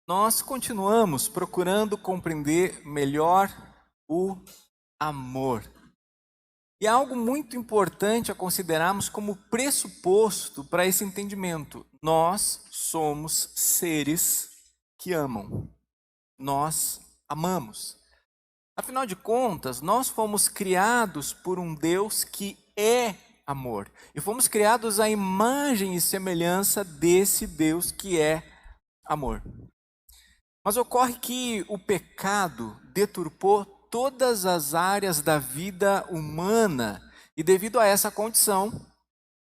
Nós continuamos procurando compreender melhor o amor. E há algo muito importante a considerarmos como pressuposto para esse entendimento. Nós somos seres que amam. Nós amamos. Afinal de contas, nós fomos criados por um Deus que é amor. E fomos criados à imagem e semelhança desse Deus que é amor. Mas ocorre que o pecado deturpou todas as áreas da vida humana e devido a essa condição,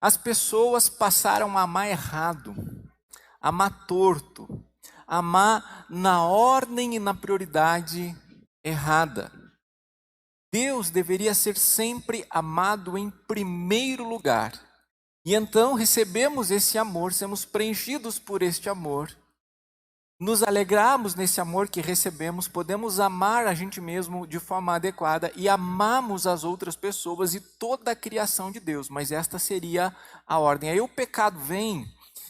as pessoas passaram a amar errado, a amar torto, a amar na ordem e na prioridade errada. Deus deveria ser sempre amado em primeiro lugar. E então recebemos esse amor, somos preenchidos por este amor. Nos alegramos nesse amor que recebemos, podemos amar a gente mesmo de forma adequada e amamos as outras pessoas e toda a criação de Deus, mas esta seria a ordem. Aí o pecado vem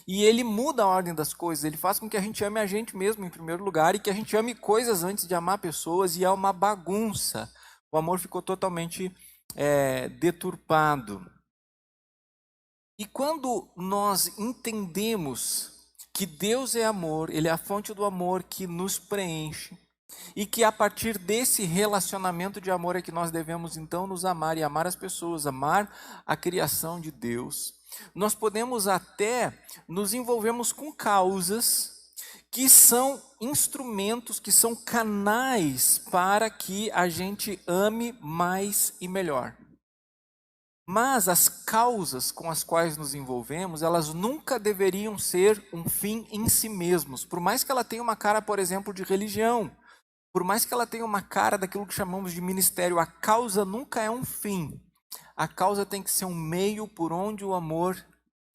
e ele muda a ordem das coisas, ele faz com que a gente ame a gente mesmo em primeiro lugar e que a gente ame coisas antes de amar pessoas e é uma bagunça. O amor ficou totalmente deturpado. E quando nós entendemos que Deus é amor, Ele é a fonte do amor que nos preenche, e que a partir desse relacionamento de amor é que nós devemos então nos amar e amar as pessoas, amar a criação de Deus, nós podemos até nos envolvermos com causas que são instrumentos, que são canais para que a gente ame mais e melhor. Mas as causas com as quais nos envolvemos, elas nunca deveriam ser um fim em si mesmos. Por mais que ela tenha uma cara, por exemplo, de religião, por mais que ela tenha uma cara daquilo que chamamos de ministério, a causa nunca é um fim. A causa tem que ser um meio por onde o amor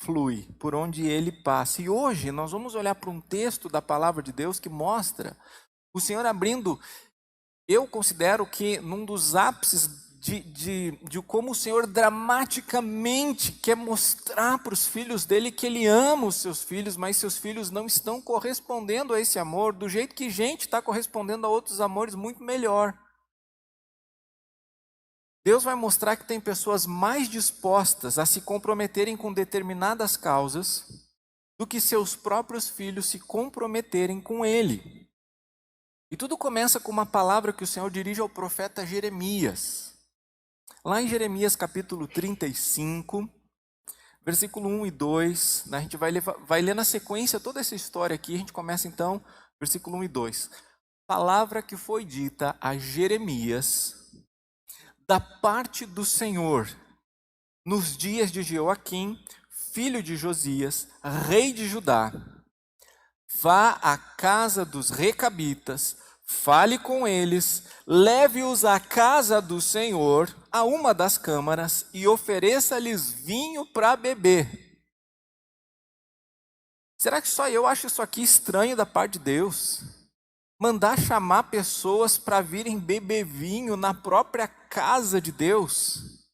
flui, por onde ele passa. E hoje nós vamos olhar para um texto da palavra de Deus que mostra o Senhor abrindo, eu considero que num dos ápices de como o Senhor dramaticamente quer mostrar para os filhos dele que ele ama os seus filhos, mas seus filhos não estão correspondendo a esse amor do jeito que gente está correspondendo a outros amores muito melhor. Deus vai mostrar que tem pessoas mais dispostas a se comprometerem com determinadas causas do que seus próprios filhos se comprometerem com ele. E tudo começa com uma palavra que o Senhor dirige ao profeta Jeremias. Lá em Jeremias capítulo 35, versículo 1 e 2, né, a gente vai ler na sequência toda essa história aqui, a gente começa então, versículo 1 e 2. Palavra que foi dita a Jeremias, da parte do Senhor, nos dias de Joaquim, filho de Josias, rei de Judá. Vá à casa dos recabitas, fale com eles, leve-os à casa do Senhor, a uma das câmaras, e ofereça-lhes vinho para beber. Será que só eu acho isso aqui estranho da parte de Deus? Mandar chamar pessoas para virem beber vinho na própria casa de Deus?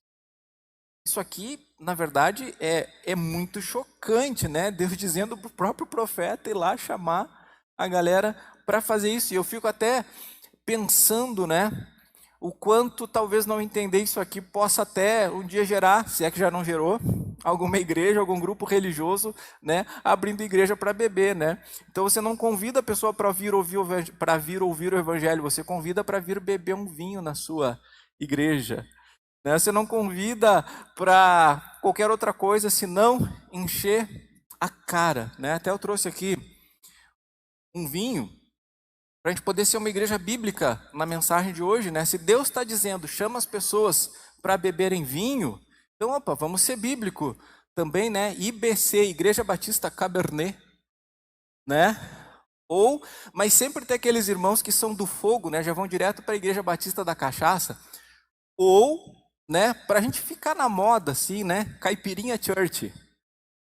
Isso aqui, na verdade, é muito chocante, né? Deus dizendo para o próprio profeta ir lá chamar a galera para fazer isso. E eu fico até pensando, né? O quanto talvez não entender isso aqui possa até um dia gerar, se é que já não gerou, alguma igreja, algum grupo religioso, né, abrindo igreja para beber, né? Então você não convida a pessoa para vir ouvir o evangelho, você convida para vir beber um vinho na sua igreja, né? Você não convida para qualquer outra coisa senão encher a cara, né? Até eu trouxe aqui um vinho para a gente poder ser uma igreja bíblica na mensagem de hoje, né? Se Deus está dizendo, chama as pessoas para beberem vinho, então, opa, vamos ser bíblico também, né? IBC, Igreja Batista Cabernet, né? Mas sempre tem aqueles irmãos que são do fogo, né? Já vão direto para a Igreja Batista da Cachaça. Ou, né? Para a gente ficar na moda, assim, né? Caipirinha Church,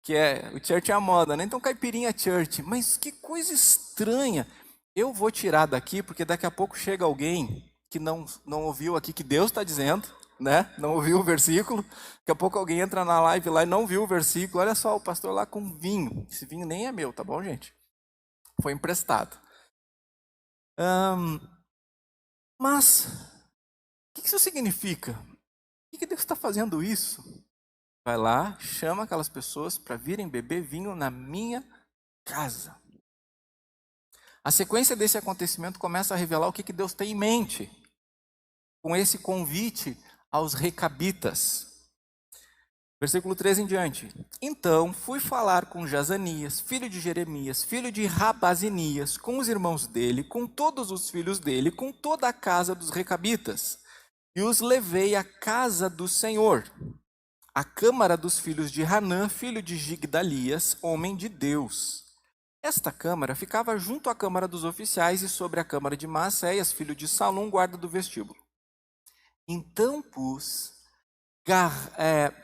que o Church é a moda, né? Então, Caipirinha Church. Mas que coisa estranha. Eu vou tirar daqui, porque daqui a pouco chega alguém que não ouviu aqui que Deus está dizendo, né? Não ouviu o versículo. Daqui a pouco alguém entra na live lá e não viu o versículo. Olha só, o pastor lá com vinho. Esse vinho nem é meu, tá bom, gente? Foi emprestado. Mas, o que isso significa? Por que Deus está fazendo isso? Vai lá, chama aquelas pessoas para virem beber vinho na minha casa. A sequência desse acontecimento começa a revelar o que Deus tem em mente com esse convite aos recabitas. Versículo 13 em diante. Então fui falar com Jazanias, filho de Jeremias, filho de Rabazinias, com os irmãos dele, com todos os filhos dele, com toda a casa dos recabitas. E os levei à casa do Senhor, à câmara dos filhos de Hanã, filho de Gigdalias, homem de Deus. Esta câmara ficava junto à câmara dos oficiais e sobre a câmara de Maacéias, filho de Salum, guarda do vestíbulo. Então pus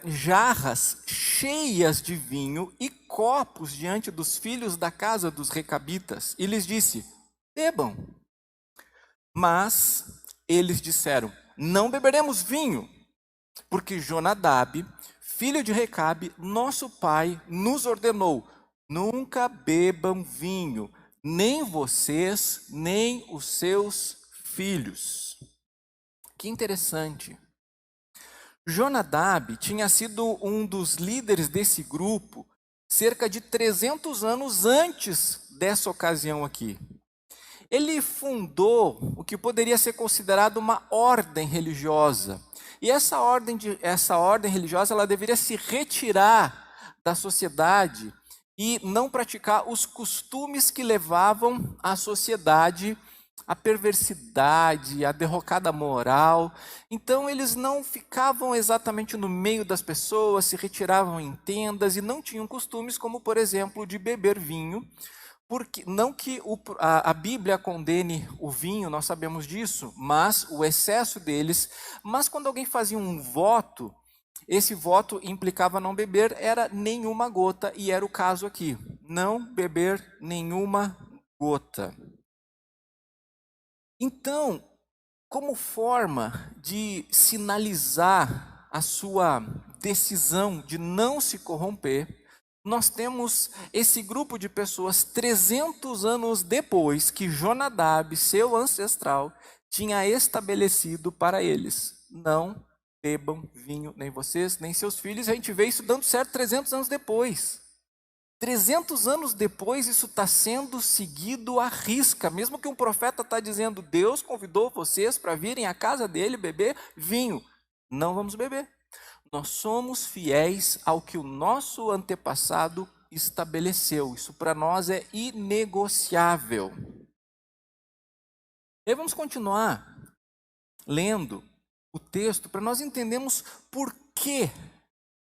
jarras cheias de vinho e copos diante dos filhos da casa dos recabitas, e lhes disse: bebam. Mas eles disseram: não beberemos vinho, porque Jonadab, filho de Recabe, nosso pai, nos ordenou: nunca bebam vinho, nem vocês, nem os seus filhos. Que interessante. Jonadab tinha sido um dos líderes desse grupo cerca de 300 anos antes dessa ocasião aqui. Ele fundou o que poderia ser considerado uma ordem religiosa. E essa ordem religiosa ela deveria se retirar da sociedade e não praticar os costumes que levavam a sociedade à perversidade, à derrocada moral. Então eles não ficavam exatamente no meio das pessoas, se retiravam em tendas e não tinham costumes como, por exemplo, de beber vinho. Porque, não que a Bíblia condene o vinho, nós sabemos disso, mas o excesso deles. Mas quando alguém fazia um voto, esse voto implicava não beber, era nenhuma gota, e era o caso aqui. Não beber nenhuma gota. Então, como forma de sinalizar a sua decisão de não se corromper, nós temos esse grupo de pessoas 300 anos depois que Jonadab, seu ancestral, tinha estabelecido para eles: não bebam vinho, nem vocês, nem seus filhos. A gente vê isso dando certo 300 anos depois. 300 anos depois, isso está sendo seguido à risca. Mesmo que um profeta está dizendo: Deus convidou vocês para virem à casa dele beber vinho. Não vamos beber. Nós somos fiéis ao que o nosso antepassado estabeleceu. Isso para nós é inegociável. E aí vamos continuar lendo o texto para nós entendermos por quê.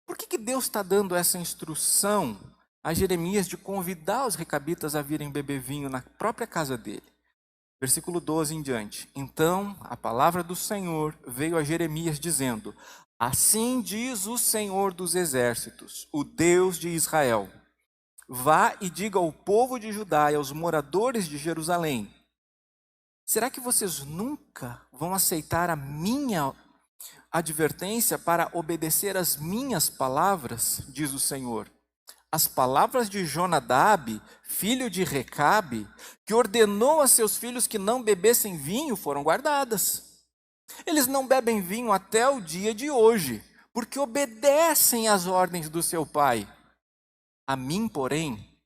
Por que Deus está dando essa instrução a Jeremias de convidar os recabitas a virem beber vinho na própria casa dele? Versículo 12 em diante. Então a palavra do Senhor veio a Jeremias dizendo: assim diz o Senhor dos exércitos, o Deus de Israel: vá e diga ao povo de Judá e aos moradores de Jerusalém: será que vocês nunca vão aceitar a minha advertência para obedecer às minhas palavras? Diz o Senhor. As palavras de Jonadab, filho de Recabe, que ordenou a seus filhos que não bebessem vinho, foram guardadas. Eles não bebem vinho até o dia de hoje, porque obedecem às ordens do seu pai. A mim, porém,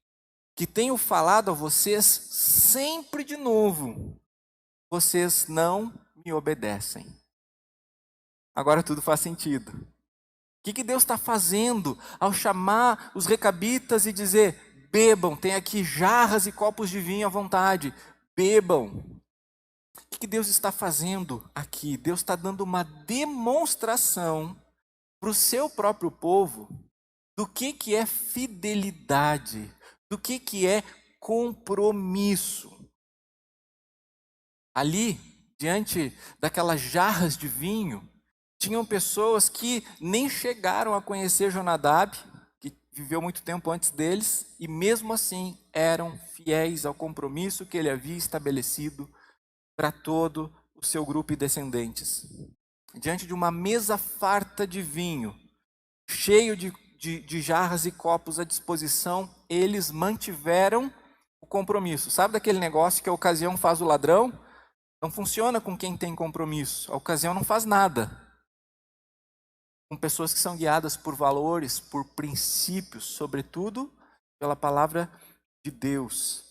que tenho falado a vocês sempre de novo, vocês não me obedecem. Agora tudo faz sentido. O que Deus está fazendo ao chamar os recabitas e dizer: bebam, tem aqui jarras e copos de vinho à vontade, bebam. O que Deus está fazendo aqui? Deus está dando uma demonstração para o seu próprio povo do que é fidelidade, do que é compromisso. Ali, diante daquelas jarras de vinho, tinham pessoas que nem chegaram a conhecer Jonadab, que viveu muito tempo antes deles, e mesmo assim eram fiéis ao compromisso que ele havia estabelecido para todo o seu grupo e descendentes. Diante de uma mesa farta de vinho, cheio de jarras e copos à disposição, eles mantiveram o compromisso. Sabe daquele negócio que a ocasião faz o ladrão? Não funciona com quem tem compromisso. A ocasião não faz nada. Com pessoas que são guiadas por valores, por princípios, sobretudo pela palavra de Deus.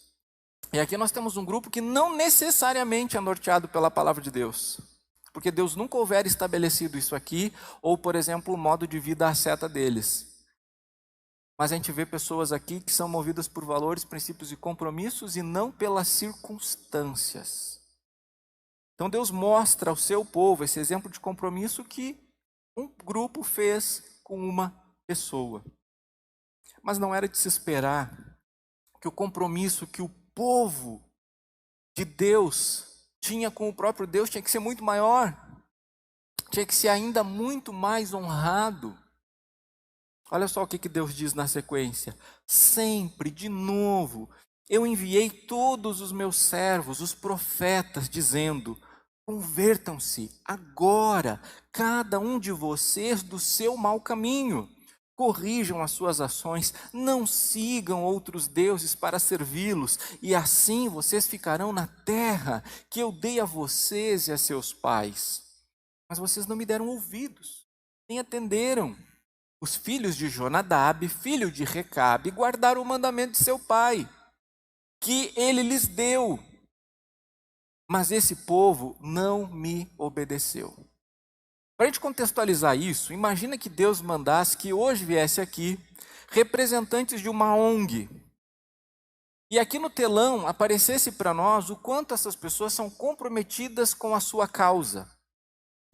E aqui nós temos um grupo que não necessariamente é norteado pela palavra de Deus. Porque Deus nunca houver estabelecido isso aqui, ou, por exemplo, o modo de vida à seta deles. Mas a gente vê pessoas aqui que são movidas por valores, princípios e compromissos e não pelas circunstâncias. Então Deus mostra ao seu povo esse exemplo de compromisso que um grupo fez com uma pessoa. Mas não era de se esperar que o compromisso que o povo de Deus tinha com o próprio Deus tinha que ser muito maior. Tinha que ser ainda muito mais honrado. Olha só o que Deus diz na sequência. Sempre, de novo, eu enviei todos os meus servos, os profetas, dizendo: convertam-se agora, cada um de vocês, do seu mau caminho. Corrijam as suas ações, não sigam outros deuses para servi-los, e assim vocês ficarão na terra que eu dei a vocês e a seus pais. Mas vocês não me deram ouvidos, nem atenderam. Os filhos de Jonadab, filho de Recabe, guardaram o mandamento de seu pai, que ele lhes deu. Mas esse povo não me obedeceu. Para a gente contextualizar isso, imagina que Deus mandasse que hoje viesse aqui representantes de uma ONG. E aqui no telão aparecesse para nós o quanto essas pessoas são comprometidas com a sua causa.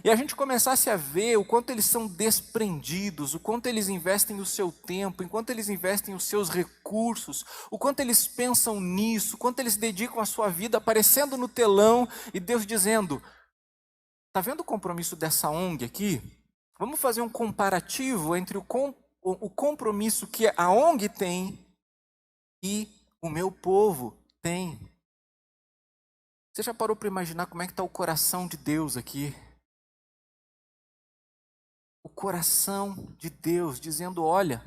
E a gente começasse a ver o quanto eles são desprendidos, o quanto eles investem o seu tempo, o quanto eles investem os seus recursos, o quanto eles pensam nisso, o quanto eles dedicam a sua vida aparecendo no telão e Deus dizendo: está vendo o compromisso dessa ONG aqui? Vamos fazer um comparativo entre o compromisso que a ONG tem e o meu povo tem. Você já parou para imaginar como é que está o coração de Deus aqui? O coração de Deus dizendo: olha,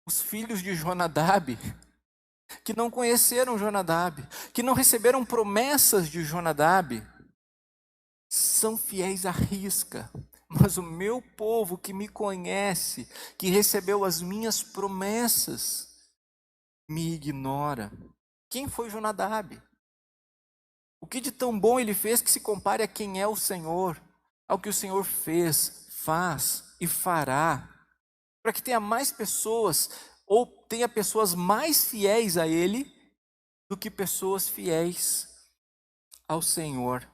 os filhos de Jonadab, que não conheceram Jonadab, que não receberam promessas de Jonadab, são fiéis à risca. Mas o meu povo que me conhece, que recebeu as minhas promessas, me ignora. Quem foi Jonadab? O que de tão bom ele fez que se compare a quem é o Senhor, ao que o Senhor fez, faz e fará, para que tenha mais pessoas, ou tenha pessoas mais fiéis a Ele, do que pessoas fiéis ao Senhor.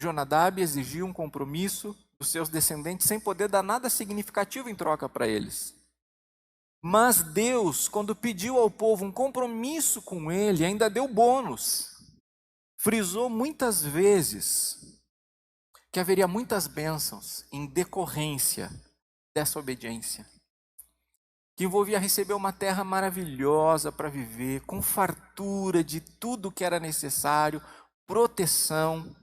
Jonadab exigiu um compromisso dos seus descendentes, sem poder dar nada significativo em troca para eles. Mas Deus, quando pediu ao povo um compromisso com Ele, ainda deu bônus. Frisou muitas vezes que haveria muitas bênçãos em decorrência dessa obediência, que envolvia receber uma terra maravilhosa para viver, com fartura de tudo que era necessário, proteção.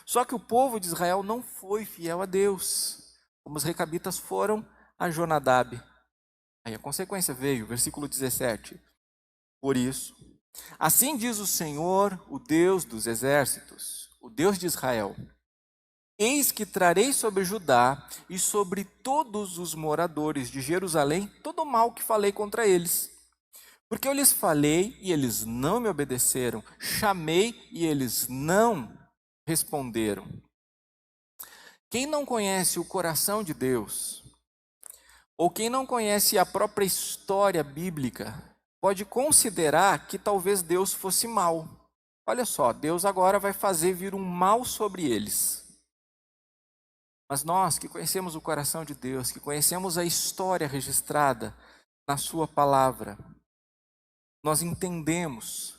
Só que o povo de Israel não foi fiel a Deus, como os recabitas foram a Jonadab. Aí a consequência veio, versículo 17. Por isso, assim diz o Senhor, o Deus dos exércitos, o Deus de Israel: eis que trarei sobre Judá e sobre todos os moradores de Jerusalém todo o mal que falei contra eles. Porque eu lhes falei e eles não me obedeceram, chamei e eles não responderam. Quem não conhece o coração de Deus, ou quem não conhece a própria história bíblica, pode considerar que talvez Deus fosse mau. Olha só, Deus agora vai fazer vir um mal sobre eles. Mas nós que conhecemos o coração de Deus, que conhecemos a história registrada na sua palavra, nós entendemos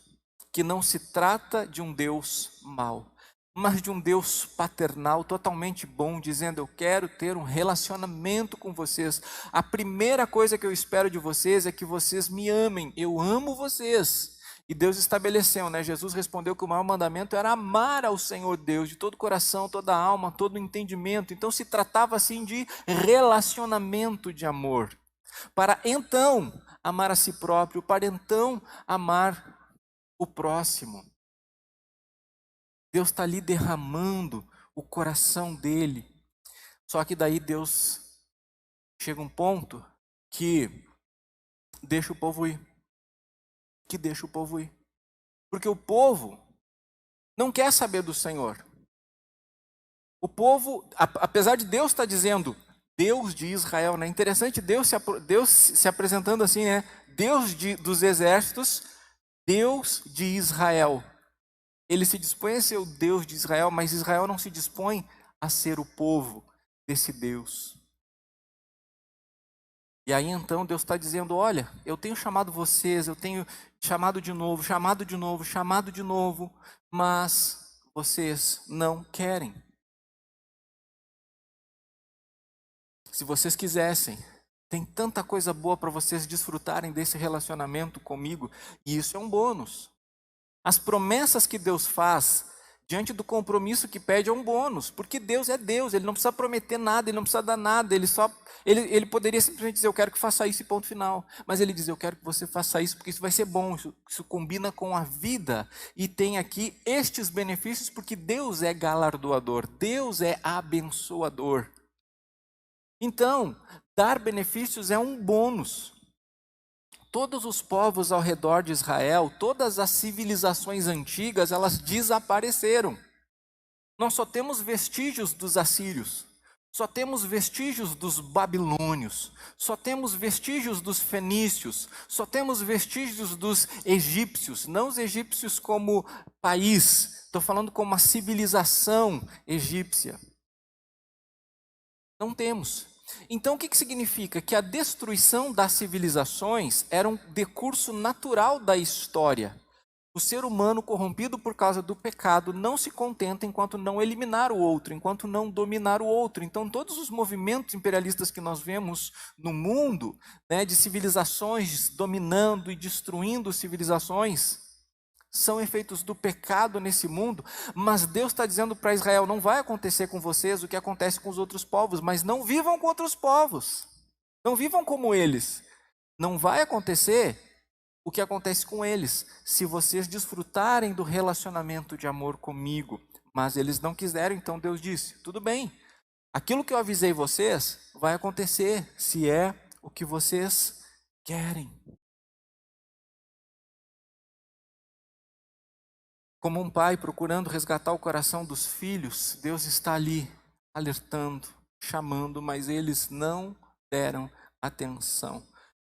que não se trata de um Deus mau, mas de um Deus paternal totalmente bom, dizendo: eu quero ter um relacionamento com vocês. A primeira coisa que eu espero de vocês é que vocês me amem. Eu amo vocês. E Deus estabeleceu, né? Jesus respondeu que o maior mandamento era amar ao Senhor Deus de todo o coração, toda a alma, todo o entendimento. Então se tratava assim de relacionamento de amor, para então amar a si próprio, para então amar o próximo. Deus está ali derramando o coração dele. Só que daí Deus chega um ponto que deixa o povo ir. Porque o povo não quer saber do Senhor. O povo, apesar de Deus estar dizendo, Deus de Israel, né? Interessante Deus se apresentando assim, né? Deus dos exércitos, Deus de Israel. Ele se dispõe a ser o Deus de Israel, mas Israel não se dispõe a ser o povo desse Deus. E aí então Deus está dizendo, olha, eu tenho chamado vocês, eu tenho chamado de novo, mas vocês não querem. Se vocês quisessem, tem tanta coisa boa para vocês desfrutarem desse relacionamento comigo, e isso é um bônus. As promessas que Deus faz, diante do compromisso que pede, é um bônus, porque Deus é Deus, Ele não precisa prometer nada, Ele não precisa dar nada, Ele poderia simplesmente dizer, eu quero que faça isso e ponto final. Mas Ele diz, eu quero que você faça isso, porque isso vai ser bom, isso combina com a vida, e tem aqui estes benefícios, porque Deus é galardoador, Deus é abençoador. Então, dar benefícios é um bônus. Todos os povos ao redor de Israel, todas as civilizações antigas, elas desapareceram. Nós só temos vestígios dos assírios, só temos vestígios dos babilônios, só temos vestígios dos fenícios, só temos vestígios dos egípcios, não os egípcios como país, estou falando como a civilização egípcia. Não temos. Então o que significa? Que a destruição das civilizações era um decurso natural da história. O ser humano corrompido por causa do pecado não se contenta enquanto não eliminar o outro, enquanto não dominar o outro. Então todos os movimentos imperialistas que nós vemos no mundo, né, de civilizações dominando e destruindo civilizações, são efeitos do pecado nesse mundo, mas Deus está dizendo para Israel, não vai acontecer com vocês o que acontece com os outros povos, mas não vivam com outros povos, não vivam como eles, não vai acontecer o que acontece com eles, se vocês desfrutarem do relacionamento de amor comigo, mas eles não quiseram, então Deus disse, tudo bem, aquilo que eu avisei vocês vai acontecer, se é o que vocês querem. Como um pai procurando resgatar o coração dos filhos, Deus está ali, alertando, chamando, mas eles não deram atenção.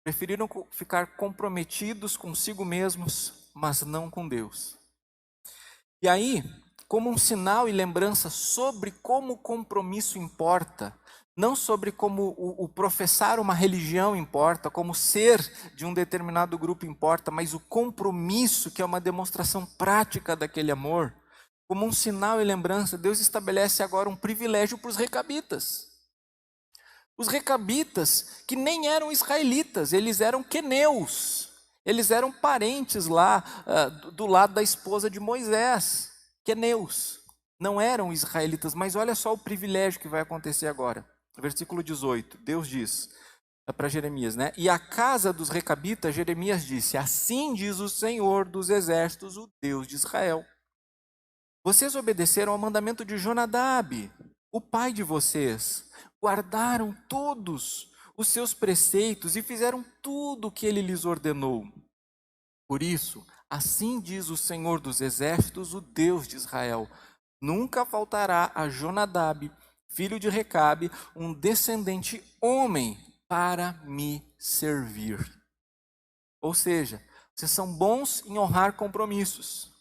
Preferiram ficar comprometidos consigo mesmos, mas não com Deus. E aí, como um sinal e lembrança sobre como o compromisso importa, não sobre como o professar uma religião importa, como ser de um determinado grupo importa, mas o compromisso, que é uma demonstração prática daquele amor, como um sinal e lembrança, Deus estabelece agora um privilégio para os recabitas. Os recabitas, que nem eram israelitas, eles eram queneus, eles eram parentes lá do lado da esposa de Moisés, queneus, não eram israelitas, mas olha só o privilégio que vai acontecer agora. Versículo 18, Deus diz para Jeremias, né? E a casa dos recabitas, Jeremias disse, assim diz o Senhor dos exércitos, o Deus de Israel. Vocês obedeceram ao mandamento de Jonadab, o pai de vocês, guardaram todos os seus preceitos e fizeram tudo o que ele lhes ordenou. Por isso, assim diz o Senhor dos exércitos, o Deus de Israel, nunca faltará a Jonadab, filho de Recabe, um descendente homem para me servir. Ou seja, vocês são bons em honrar compromissos.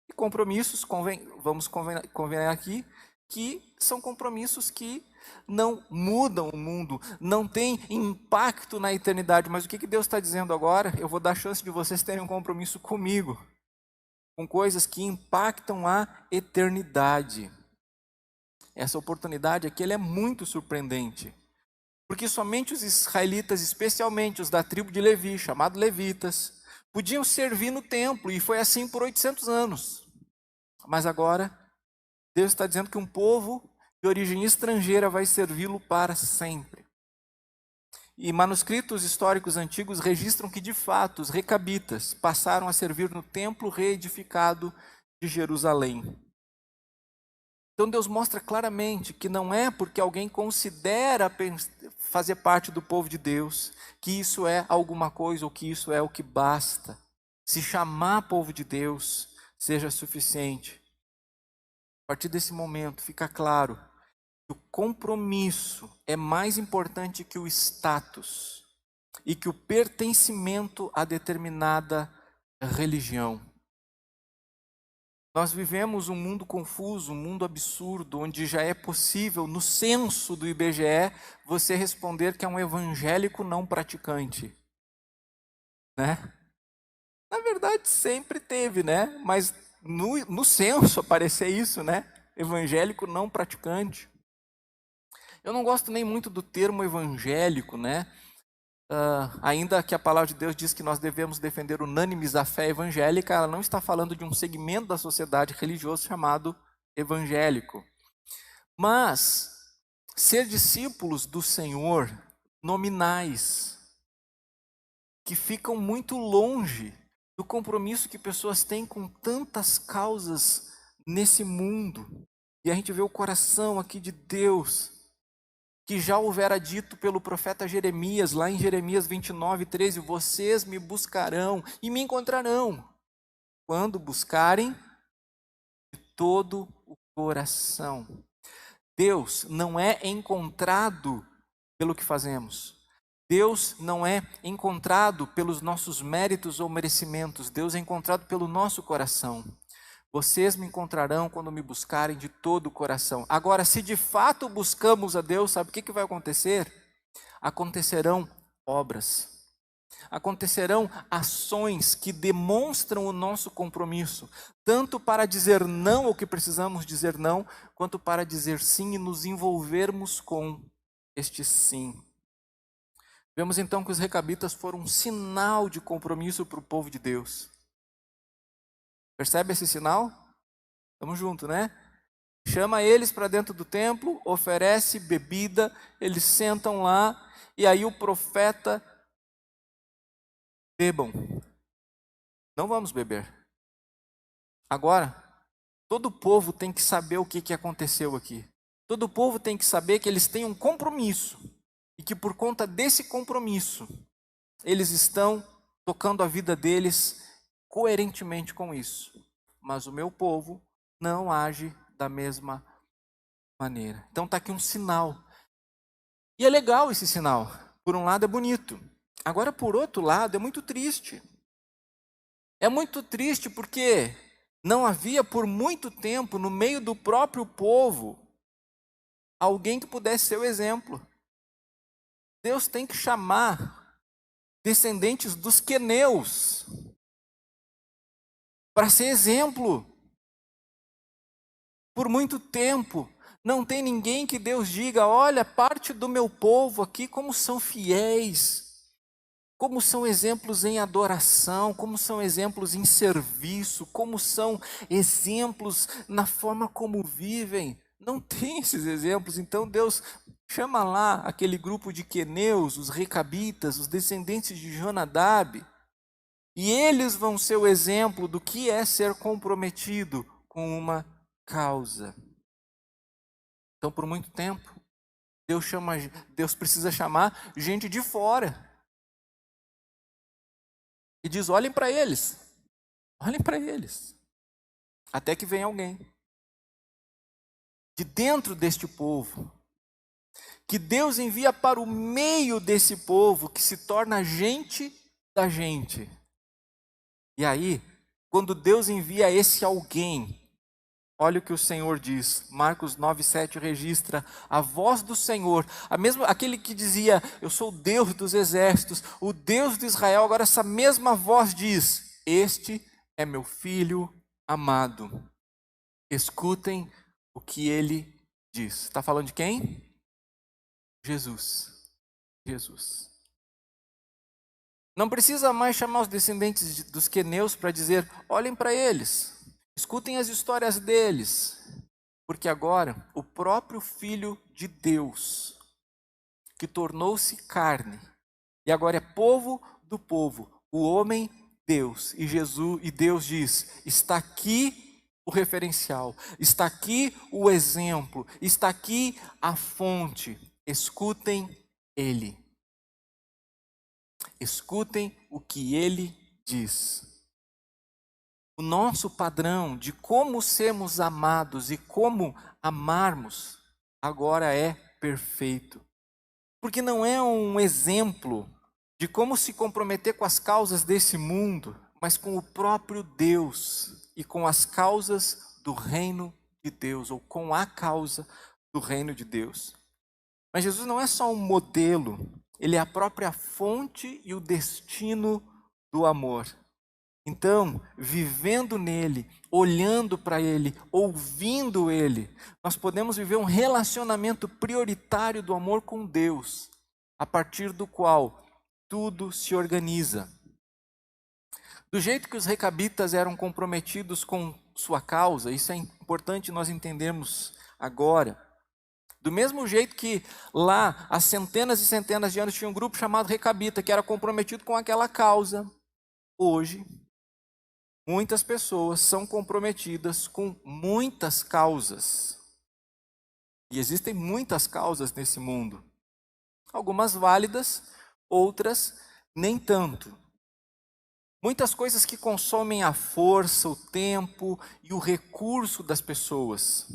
E compromissos, vamos convencer aqui, que são compromissos que não mudam o mundo, não têm impacto na eternidade. Mas o que Deus está dizendo agora? Eu vou dar chance de vocês terem um compromisso comigo, com coisas que impactam a eternidade. Essa oportunidade aqui ela é muito surpreendente, porque somente os israelitas, especialmente os da tribo de Levi, chamados levitas, podiam servir no templo, e foi assim por 800 anos. Mas agora, Deus está dizendo que um povo de origem estrangeira vai servi-lo para sempre. E manuscritos históricos antigos registram que, de fato, os recabitas passaram a servir no templo reedificado de Jerusalém. Então Deus mostra claramente que não é porque alguém considera fazer parte do povo de Deus, que isso é alguma coisa ou que isso é o que basta. Se chamar povo de Deus seja suficiente. A partir desse momento fica claro que o compromisso é mais importante que o status e que o pertencimento a determinada religião. Nós vivemos um mundo confuso, um mundo absurdo, onde já é possível, no censo do IBGE, você responder que é um evangélico não praticante. Né? Na verdade, sempre teve, né? Mas no censo aparecer isso, né? Evangélico não praticante. Eu não gosto nem muito do termo evangélico, né? Ainda que a palavra de Deus diz que nós devemos defender unânimes a fé evangélica, ela não está falando de um segmento da sociedade religiosa chamado evangélico. Mas ser discípulos do Senhor, nominais, que ficam muito longe do compromisso que pessoas têm com tantas causas nesse mundo. E a gente vê o coração aqui de Deus, que já houvera dito pelo profeta Jeremias, lá em Jeremias 29:13, vocês me buscarão e me encontrarão, quando buscarem de todo o coração. Deus não é encontrado pelo que fazemos. Deus não é encontrado pelos nossos méritos ou merecimentos. Deus é encontrado pelo nosso coração. Vocês me encontrarão quando me buscarem de todo o coração. Agora, se de fato buscamos a Deus, sabe o que vai acontecer? Acontecerão obras. Acontecerão ações que demonstram o nosso compromisso, tanto para dizer não ao que precisamos dizer não, quanto para dizer sim e nos envolvermos com este sim. Vemos então que os recabitas foram um sinal de compromisso para o povo de Deus. Percebe esse sinal? Estamos juntos, né? Chama eles para dentro do templo, oferece bebida, eles sentam lá, e aí o profeta: bebam. Não vamos beber. Agora, todo o povo tem que saber o que aconteceu aqui. Todo o povo tem que saber que eles têm um compromisso, e que por conta desse compromisso, eles estão tocando a vida deles coerentemente com isso. Mas o meu povo não age da mesma maneira. Então está aqui um sinal. E é legal esse sinal. Por um lado é bonito. Agora, por outro lado, é muito triste. É muito triste porque não havia por muito tempo no meio do próprio povo alguém que pudesse ser o exemplo. Deus tem que chamar descendentes dos queneus para ser exemplo. Por muito tempo, não tem ninguém que Deus diga: olha, parte do meu povo aqui, como são fiéis, como são exemplos em adoração, como são exemplos em serviço, como são exemplos na forma como vivem. Não tem esses exemplos. Então Deus chama lá aquele grupo de queneus, os recabitas, os descendentes de Jonadab, e eles vão ser o exemplo do que é ser comprometido com uma causa. Então, por muito tempo, Deus precisa chamar gente de fora. E diz: olhem para eles. Olhem para eles. Até que venha alguém de dentro deste povo, que Deus envia para o meio desse povo, que se torna gente da gente. E aí, quando Deus envia esse alguém, olha o que o Senhor diz. Marcos 9:7 registra a voz do Senhor, aquele que dizia: eu sou o Deus dos exércitos, o Deus de Israel. Agora essa mesma voz diz: este é meu filho amado, escutem o que ele diz. Está falando de quem? Jesus. Jesus. Não precisa mais chamar os descendentes dos queneus para dizer: olhem para eles, escutem as histórias deles, porque agora o próprio Filho de Deus que tornou-se carne, e agora é povo do povo, o homem Deus. E Deus diz: está aqui o referencial, está aqui o exemplo, está aqui a fonte. Escutem ele. Escutem o que ele diz. O nosso padrão de como sermos amados e como amarmos agora é perfeito. Porque não é um exemplo de como se comprometer com as causas desse mundo, mas com o próprio Deus e com as causas do reino de Deus, ou com a causa do reino de Deus. Mas Jesus não é só um modelo, ele é a própria fonte e o destino do amor. Então, vivendo nele, olhando para ele, ouvindo ele, nós podemos viver um relacionamento prioritário do amor com Deus, a partir do qual tudo se organiza. Do jeito que os recabitas eram comprometidos com sua causa, isso é importante nós entendermos agora. Do mesmo jeito que lá, há centenas e centenas de anos, tinha um grupo chamado recabita, que era comprometido com aquela causa. Hoje, muitas pessoas são comprometidas com muitas causas. E existem muitas causas nesse mundo. Algumas válidas, outras nem tanto. Muitas coisas que consomem a força, o tempo e o recurso das pessoas.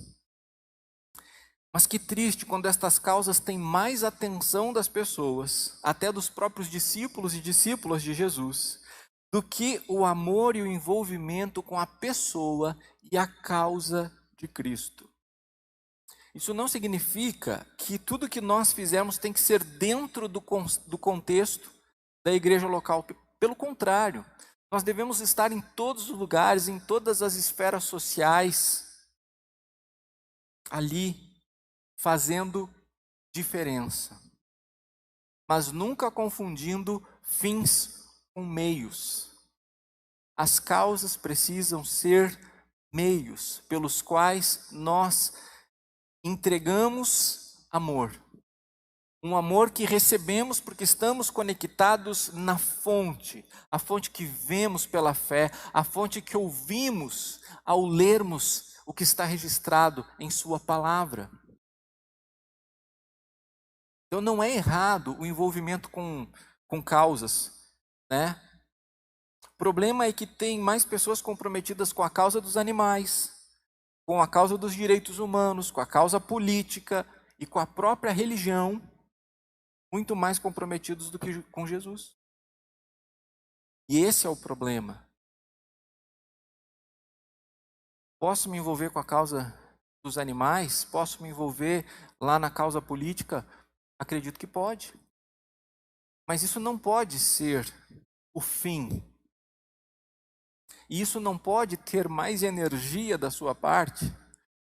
Mas que triste quando estas causas têm mais atenção das pessoas, até dos próprios discípulos e discípulas de Jesus, do que o amor e o envolvimento com a pessoa e a causa de Cristo. Isso não significa que tudo que nós fizermos tem que ser dentro do contexto da igreja local. Pelo contrário, nós devemos estar em todos os lugares, em todas as esferas sociais, ali, fazendo diferença. Mas nunca confundindo fins com meios. As causas precisam ser meios pelos quais nós entregamos amor. Um amor que recebemos porque estamos conectados na fonte, a fonte que vemos pela fé, a fonte que ouvimos ao lermos o que está registrado em sua palavra. Então não é errado o envolvimento com causas, né? O problema é que tem mais pessoas comprometidas com a causa dos animais, com a causa dos direitos humanos, com a causa política e com a própria religião, muito mais comprometidos do que com Jesus. E esse é o problema. Posso me envolver com a causa dos animais? Posso me envolver lá na causa política? Acredito que pode. Mas isso não pode ser o fim. E isso não pode ter mais energia da sua parte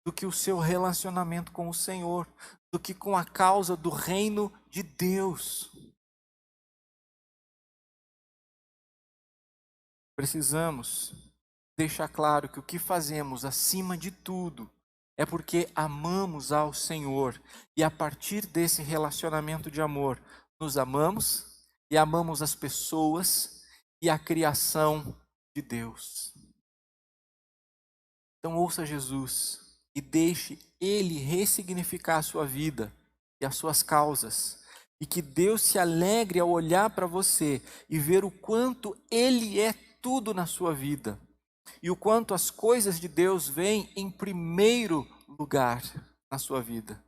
do que o seu relacionamento com o Senhor, do que com a causa do reino de Deus. Precisamos deixar claro que o que fazemos acima de tudo é porque amamos ao Senhor. E a partir desse relacionamento de amor, nos amamos e amamos as pessoas e a criação de Deus. Então ouça Jesus e deixe Ele ressignificar a sua vida e as suas causas. E que Deus se alegre ao olhar para você e ver o quanto Ele é tudo na sua vida. E o quanto as coisas de Deus vêm em primeiro lugar na sua vida.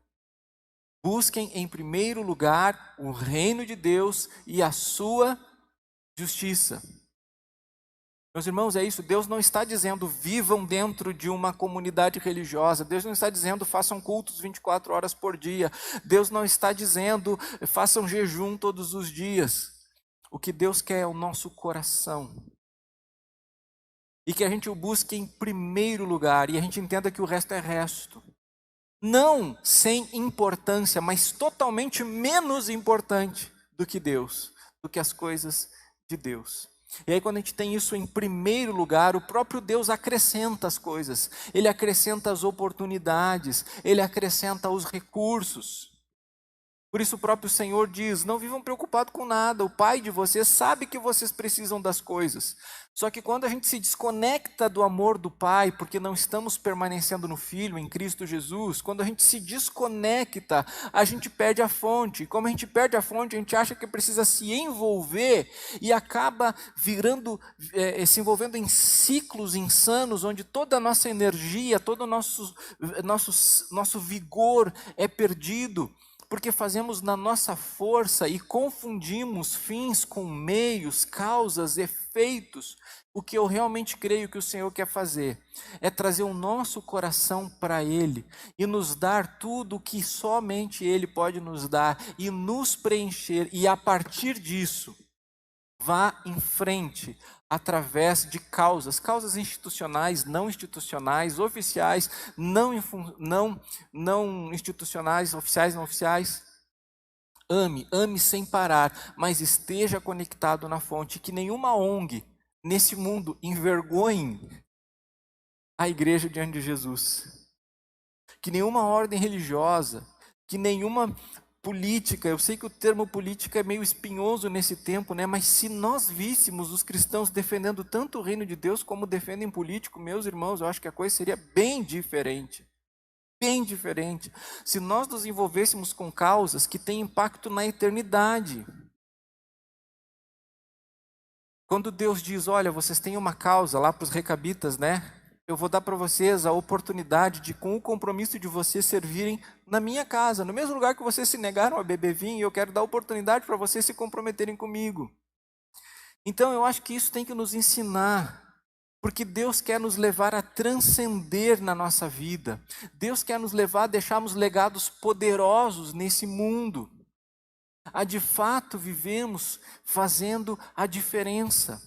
Busquem em primeiro lugar o reino de Deus e a sua justiça. Meus irmãos, é isso. Deus não está dizendo vivam dentro de uma comunidade religiosa. Deus não está dizendo façam cultos 24 horas por dia. Deus não está dizendo façam jejum todos os dias. O que Deus quer é o nosso coração. E que a gente o busque em primeiro lugar e a gente entenda que o resto é resto. Não sem importância, mas totalmente menos importante do que Deus, do que as coisas de Deus. E aí quando a gente tem isso em primeiro lugar, o próprio Deus acrescenta as coisas. Ele acrescenta as oportunidades, Ele acrescenta os recursos. Por isso o próprio Senhor diz: não vivam preocupados com nada, o Pai de vocês sabe que vocês precisam das coisas. Só que quando a gente se desconecta do amor do Pai, porque não estamos permanecendo no Filho, em Cristo Jesus, quando a gente se desconecta, a gente perde a fonte. E como a gente perde a fonte, a gente acha que precisa se envolver e acaba se envolvendo em ciclos insanos, onde toda a nossa energia, todo o nosso vigor é perdido. Porque fazemos na nossa força e confundimos fins com meios, causas, efeitos. O que eu realmente creio que o Senhor quer fazer é trazer o nosso coração para Ele e nos dar tudo o que somente Ele pode nos dar e nos preencher. E a partir disso, vá em frente através de causas institucionais, não institucionais, oficiais, não institucionais, oficiais, não oficiais. Ame sem parar, mas esteja conectado na fonte. Que nenhuma ONG nesse mundo envergonhe a igreja diante de Jesus. Que nenhuma ordem religiosa, que nenhuma política, eu sei que o termo política é meio espinhoso nesse tempo, né? Mas se nós víssemos os cristãos defendendo tanto o reino de Deus como defendem político, meus irmãos, eu acho que a coisa seria bem diferente. Bem diferente. Se nós nos envolvêssemos com causas que têm impacto na eternidade. Quando Deus diz: olha, vocês têm uma causa lá para os recabitas, né? Eu vou dar para vocês a oportunidade de, com o compromisso de vocês servirem na minha casa, no mesmo lugar que vocês se negaram a beber vinho, eu quero dar a oportunidade para vocês se comprometerem comigo. Então eu acho que isso tem que nos ensinar, porque Deus quer nos levar a transcender na nossa vida. Deus quer nos levar a deixarmos legados poderosos nesse mundo. A de fato vivemos fazendo a diferença.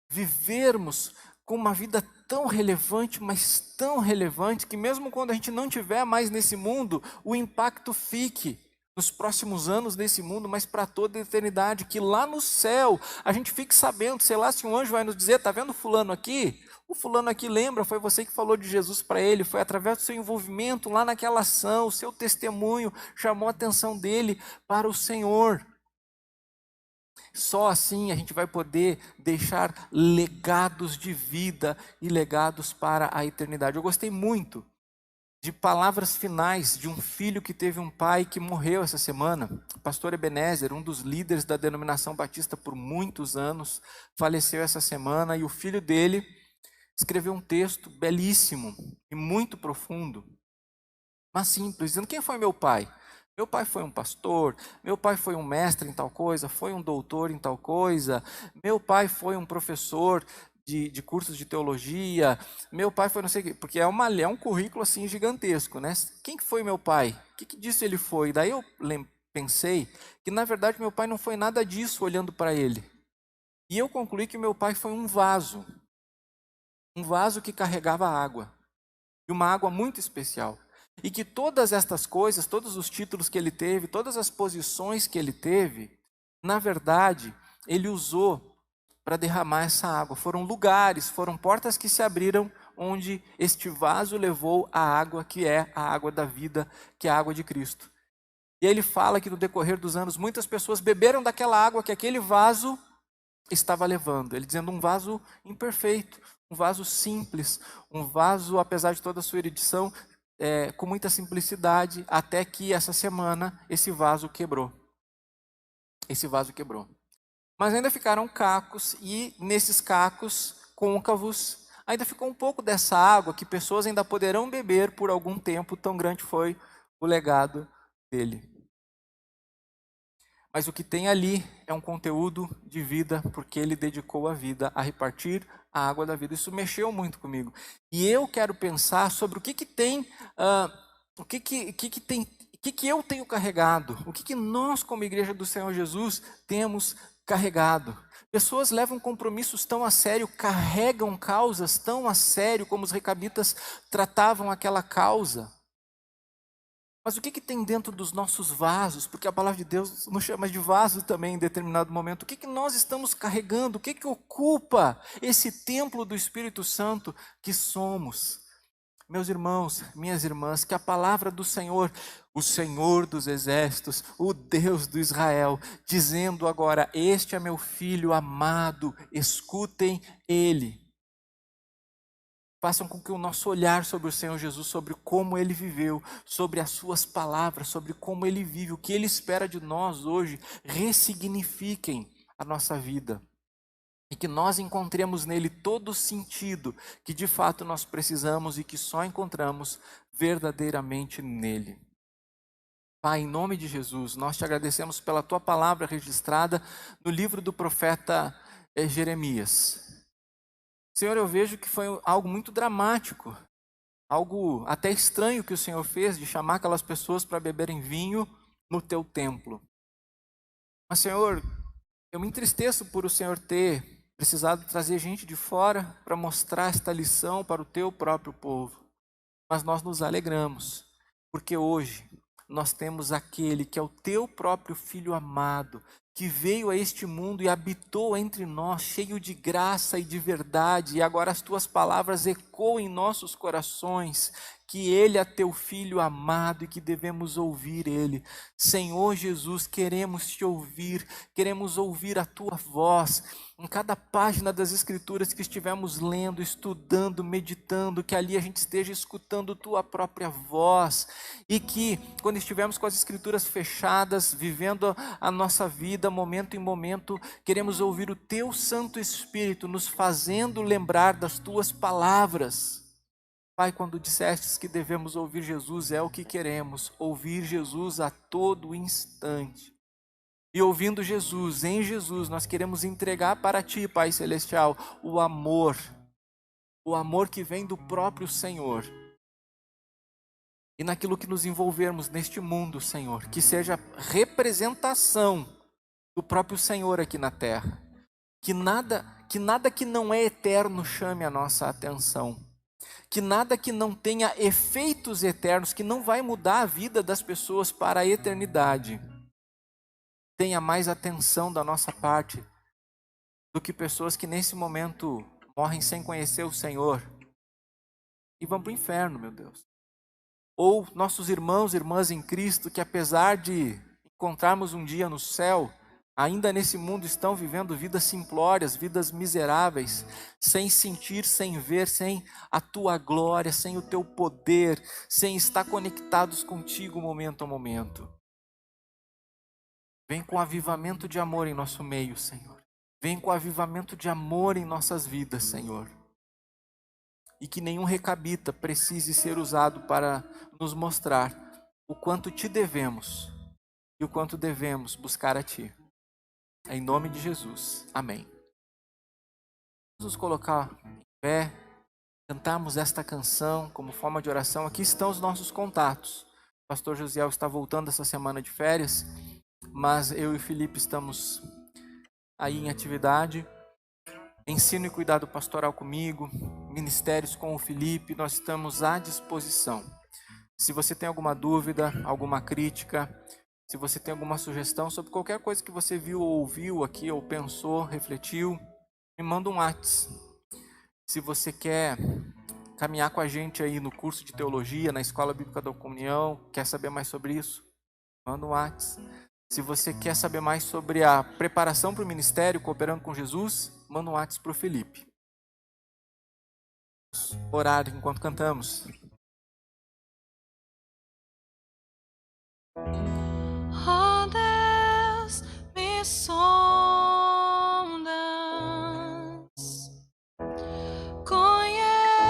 Vivermos com uma vida tão relevante, mas tão relevante, que mesmo quando a gente não estiver mais nesse mundo, o impacto fique nos próximos anos nesse mundo, mas para toda a eternidade, que lá no céu a gente fique sabendo, sei lá, se um anjo vai nos dizer: está vendo fulano aqui? O fulano aqui lembra, foi você que falou de Jesus para ele, foi através do seu envolvimento lá naquela ação, o seu testemunho chamou a atenção dele para o Senhor. Só assim a gente vai poder deixar legados de vida e legados para a eternidade. Eu gostei muito de palavras finais de um filho que teve um pai que morreu essa semana. O pastor Ebenezer, um dos líderes da denominação batista por muitos anos, faleceu essa semana, e o filho dele escreveu um texto belíssimo e muito profundo, mas simples, dizendo: quem foi meu pai? Meu pai foi um pastor, meu pai foi um mestre em tal coisa, foi um doutor em tal coisa, meu pai foi um professor de cursos de teologia, meu pai foi não sei o quê, porque é um currículo assim gigantesco, né? Quem que foi meu pai? O que disso ele foi? Daí eu pensei que na verdade meu pai não foi nada disso olhando para ele. E eu concluí que meu pai foi um vaso que carregava água, e uma água muito especial. E que todas estas coisas, todos os títulos que ele teve, todas as posições que ele teve, na verdade, ele usou para derramar essa água. Foram lugares, foram portas que se abriram, onde este vaso levou a água, que é a água da vida, que é a água de Cristo. E ele fala que no decorrer dos anos, muitas pessoas beberam daquela água que aquele vaso estava levando. Ele dizendo: um vaso imperfeito, um vaso simples, um vaso, apesar de toda a sua erudição, com muita simplicidade, até que essa semana esse vaso quebrou. Esse vaso quebrou. Mas ainda ficaram cacos, e nesses cacos côncavos ainda ficou um pouco dessa água que pessoas ainda poderão beber por algum tempo, tão grande foi o legado dele. Mas o que tem ali é um conteúdo de vida, porque ele dedicou a vida a repartir a água da vida. Isso mexeu muito comigo. E eu quero pensar sobre o que tem, o que eu tenho carregado, o que nós, como Igreja do Senhor Jesus, temos carregado. Pessoas levam compromissos tão a sério, carregam causas tão a sério, como os recabitas tratavam aquela causa. Mas o que tem dentro dos nossos vasos? Porque a palavra de Deus nos chama de vaso também em determinado momento. O que nós estamos carregando? O que ocupa esse templo do Espírito Santo que somos? Meus irmãos, minhas irmãs, que a palavra do Senhor, o Senhor dos exércitos, o Deus do Israel, dizendo agora: este é meu filho amado, escutem ele. Façam com que o nosso olhar sobre o Senhor Jesus, sobre como Ele viveu, sobre as suas palavras, sobre como Ele vive, o que Ele espera de nós hoje, ressignifiquem a nossa vida. E que nós encontremos nele todo o sentido que de fato nós precisamos e que só encontramos verdadeiramente nele. Pai, em nome de Jesus, nós te agradecemos pela tua palavra registrada no livro do profeta Jeremias. Senhor, eu vejo que foi algo muito dramático, algo até estranho que o Senhor fez de chamar aquelas pessoas para beberem vinho no teu templo. Mas, Senhor, eu me entristeço por o Senhor ter precisado trazer gente de fora para mostrar esta lição para o teu próprio povo. Mas nós nos alegramos, porque hoje nós temos aquele que é o teu próprio Filho amado, que veio a este mundo e habitou entre nós, cheio de graça e de verdade, e agora as tuas palavras ecoam em nossos corações, que Ele é teu Filho amado e que devemos ouvir Ele. Senhor Jesus, queremos te ouvir, queremos ouvir a tua voz. Em cada página das Escrituras que estivermos lendo, estudando, meditando, que ali a gente esteja escutando tua própria voz. E que, quando estivermos com as Escrituras fechadas, vivendo a nossa vida, momento em momento, queremos ouvir o teu Santo Espírito nos fazendo lembrar das tuas palavras. Pai, quando dissestes que devemos ouvir Jesus, é o que queremos, ouvir Jesus a todo instante. E ouvindo Jesus, em Jesus, nós queremos entregar para Ti, Pai Celestial, o amor que vem do próprio Senhor. E naquilo que nos envolvermos neste mundo, Senhor, que seja representação do próprio Senhor aqui na terra. Que nada que não é eterno chame a nossa atenção. Que nada que não tenha efeitos eternos, que não vai mudar a vida das pessoas para a eternidade, tenha mais atenção da nossa parte do que pessoas que nesse momento morrem sem conhecer o Senhor e vão para o inferno, meu Deus. Ou nossos irmãos e irmãs em Cristo que, apesar de encontrarmos um dia no céu, ainda nesse mundo estão vivendo vidas simplórias, vidas miseráveis, sem sentir, sem ver, sem a tua glória, sem o teu poder, sem estar conectados contigo momento a momento. Vem com avivamento de amor em nosso meio, Senhor. Vem com avivamento de amor em nossas vidas, Senhor. E que nenhum recabita precise ser usado para nos mostrar o quanto te devemos e o quanto devemos buscar a ti. Em nome de Jesus. Amém. Vamos nos colocar em pé, cantarmos esta canção como forma de oração. Aqui estão os nossos contatos. O pastor Josiel está voltando essa semana de férias, mas eu e o Felipe estamos aí em atividade. Ensino e cuidado pastoral comigo, ministérios com o Felipe, nós estamos à disposição. Se você tem alguma dúvida, alguma crítica, se você tem alguma sugestão sobre qualquer coisa que você viu ou ouviu aqui, ou pensou, refletiu, me manda um WhatsApp. Se você quer caminhar com a gente aí no curso de teologia, na Escola Bíblica da Comunhão, quer saber mais sobre isso, manda um WhatsApp. Se você quer saber mais sobre a preparação para o ministério, cooperando com Jesus, manda um WhatsApp para o Felipe. Orar enquanto cantamos. Oh Deus, me sondas, conheces-me,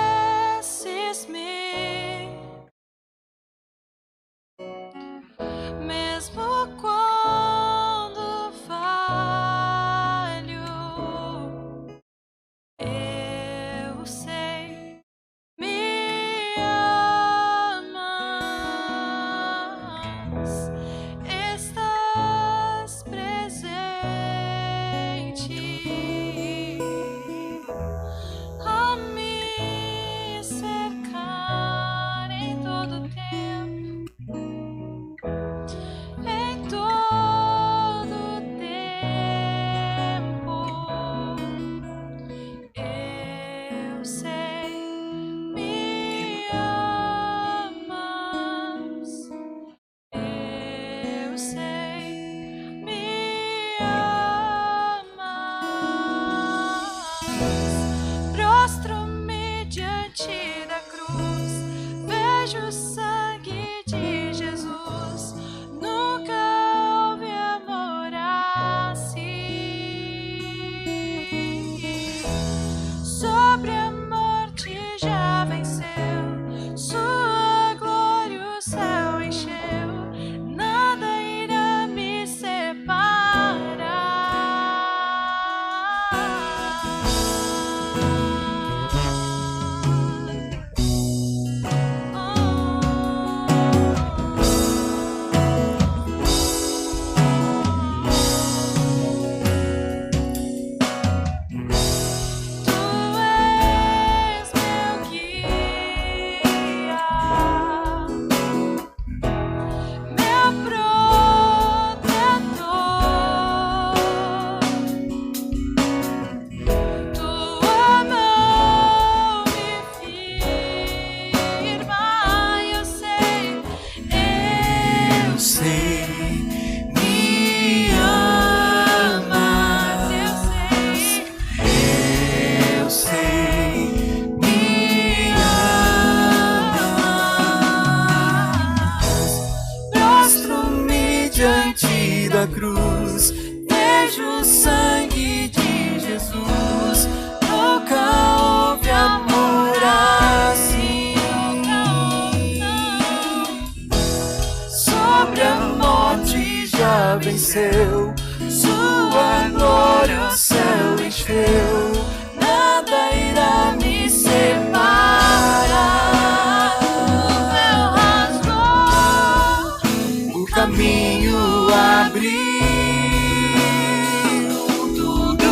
mesmo quando falho, eu sei, me amas. Estás presente a me cercar em todo tempo, em todo tempo. Eu sei, me amas. vejo o sangue de Jesus. Nunca houve amor assim. Sobre a morte já venceu, sua glória o céu encheu. Nada irá me separar. Diante da cruz, vejo o sangue de Jesus. Nunca houve amor assim. Sobre a morte já venceu, sua glória o céu encheu. Nada irá me separar. O véu rasgou, o caminho abriu, tudo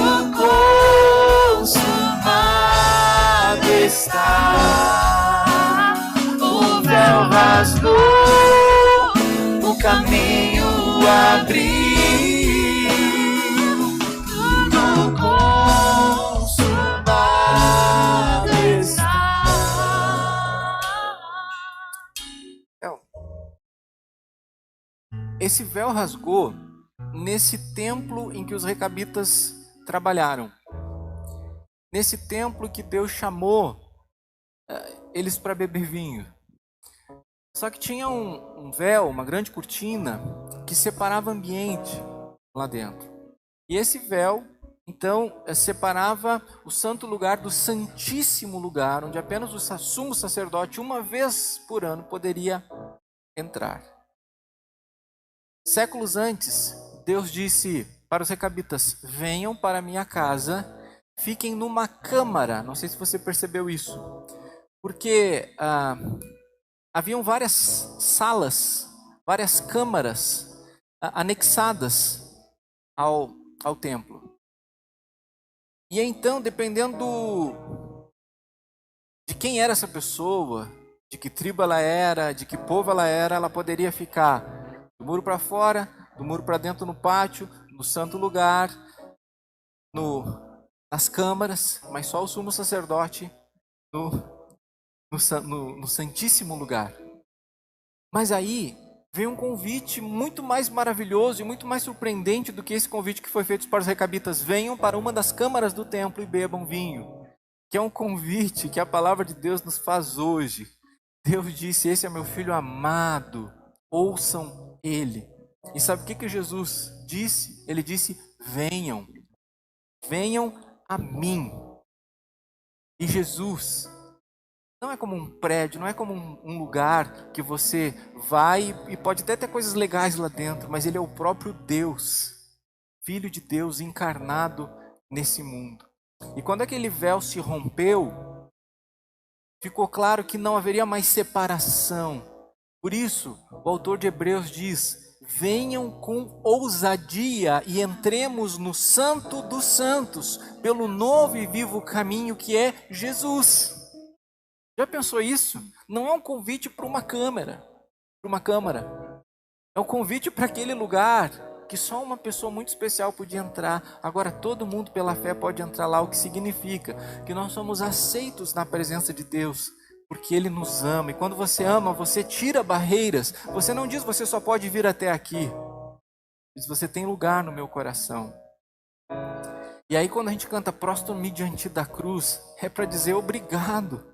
consumado está. O véu rasgou, o caminho abriu, tudo consumado está. Esse véu rasgou nesse templo em que os recabitas trabalharam. Nesse templo que Deus chamou eles para beber vinho. Só que tinha um véu, uma grande cortina, que separava o ambiente lá dentro. E esse véu, então, separava o santo lugar do santíssimo lugar, onde apenas o sumo sacerdote, uma vez por ano, poderia entrar. Séculos antes, Deus disse para os recabitas: venham para a minha casa, fiquem numa câmara. Não sei se você percebeu isso, porque haviam várias salas, várias câmaras anexadas ao templo. E então, dependendo de quem era essa pessoa, de que tribo ela era, de que povo ela poderia ficar do muro para fora, do muro para dentro no pátio, no santo lugar, nas câmaras, mas só o sumo sacerdote no santíssimo lugar. Mas aí veio um convite muito mais maravilhoso e muito mais surpreendente do que esse convite que foi feito para os recabitas: venham para uma das câmaras do templo e bebam vinho. Que é um convite que a palavra de Deus nos faz hoje. Deus disse: esse é meu filho amado, ouçam ele. E sabe o que Jesus disse? Ele disse: venham a mim. E Jesus não é como um prédio, não é como um lugar que você vai e pode até ter coisas legais lá dentro, mas ele é o próprio Deus, Filho de Deus encarnado nesse mundo. E quando aquele véu se rompeu, ficou claro que não haveria mais separação. Por isso, o autor de Hebreus diz: venham com ousadia e entremos no Santo dos Santos, pelo novo e vivo caminho que é Jesus. Já pensou isso? Não é um convite para uma câmara. É um convite para aquele lugar que só uma pessoa muito especial podia entrar. Agora todo mundo pela fé pode entrar lá, o que significa que nós somos aceitos na presença de Deus, porque Ele nos ama. E quando você ama, você tira barreiras. Você não diz: você só pode vir até aqui. Diz: você tem lugar no meu coração. E aí quando a gente canta "Prostro-me diante da cruz", é para dizer obrigado.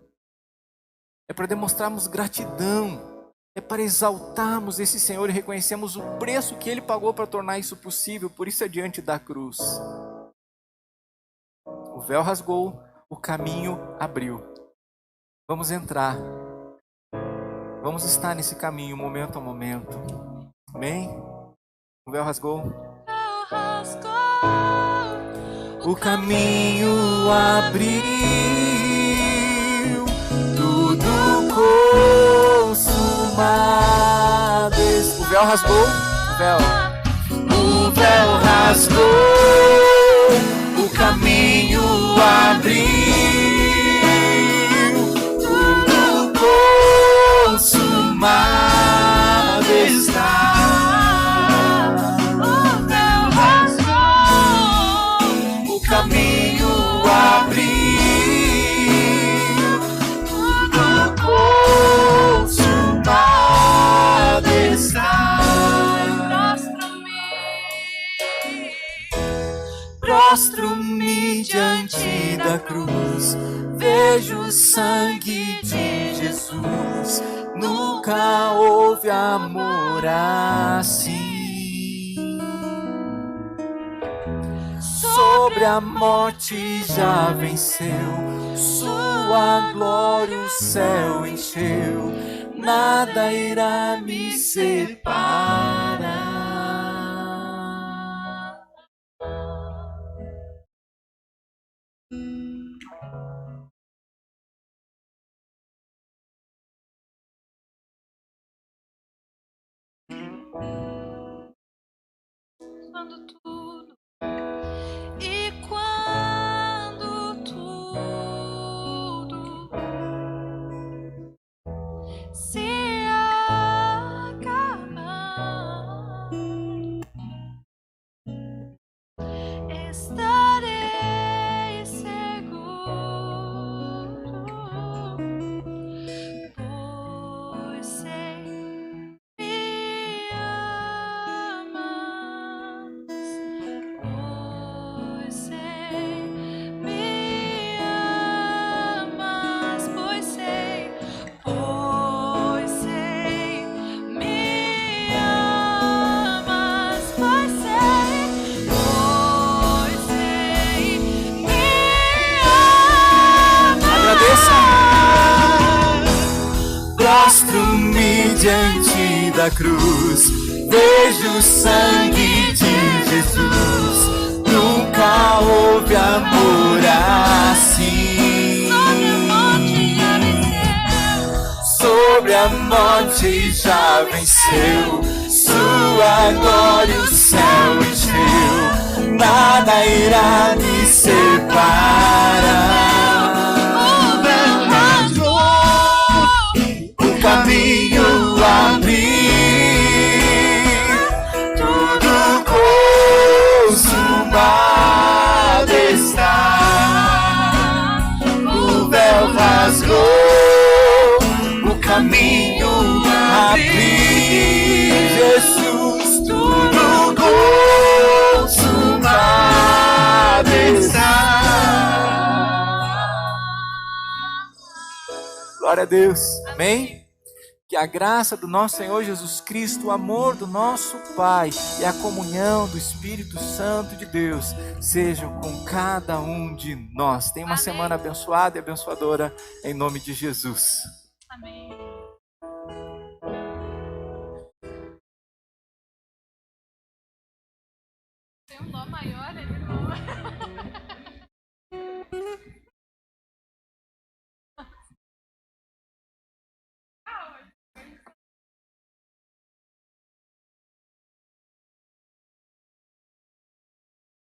é para demonstrarmos gratidão, é para exaltarmos esse Senhor e reconhecermos o preço que Ele pagou para tornar isso possível. Por isso é diante da cruz. O véu rasgou, o caminho abriu. Vamos entrar. Vamos estar nesse caminho, momento a momento. Amém? O véu rasgou. O caminho abriu. Tudo consumado. O véu rasgou. O véu rasgou. O caminho abriu. Tudo consumado está. O véu rasgou. O caminho abriu. Tudo consumado está. Prostro-me diante da cruz, vejo o sangue de Jesus. Nunca houve amor assim. Sobre a morte já venceu, sua glória o céu encheu. Nada irá me separar. Quando tudo e quando tudo se acabar, estarei seguro, pois sei me amas, pois sei me amas, pois sei me amas, pois sei me amas. Agradeça. Prostro-me diante da cruz, vejo o sangue de Jesus. Nunca houve amor assim. Sobre a morte já venceu, sua glória o céu encheu. Nada irá me separar. O caminho abriu, tudo consumado está. O véu rasgou, o caminho abriu. Jesus, tudo consumado está. Glória a Deus. Amém? Que a graça do nosso Senhor Jesus Cristo, o amor do nosso Pai e a comunhão do Espírito Santo de Deus sejam com cada um de nós. Tenha uma semana abençoada e abençoadora em nome de Jesus. Amém. Tem um dó maior ali, irmão.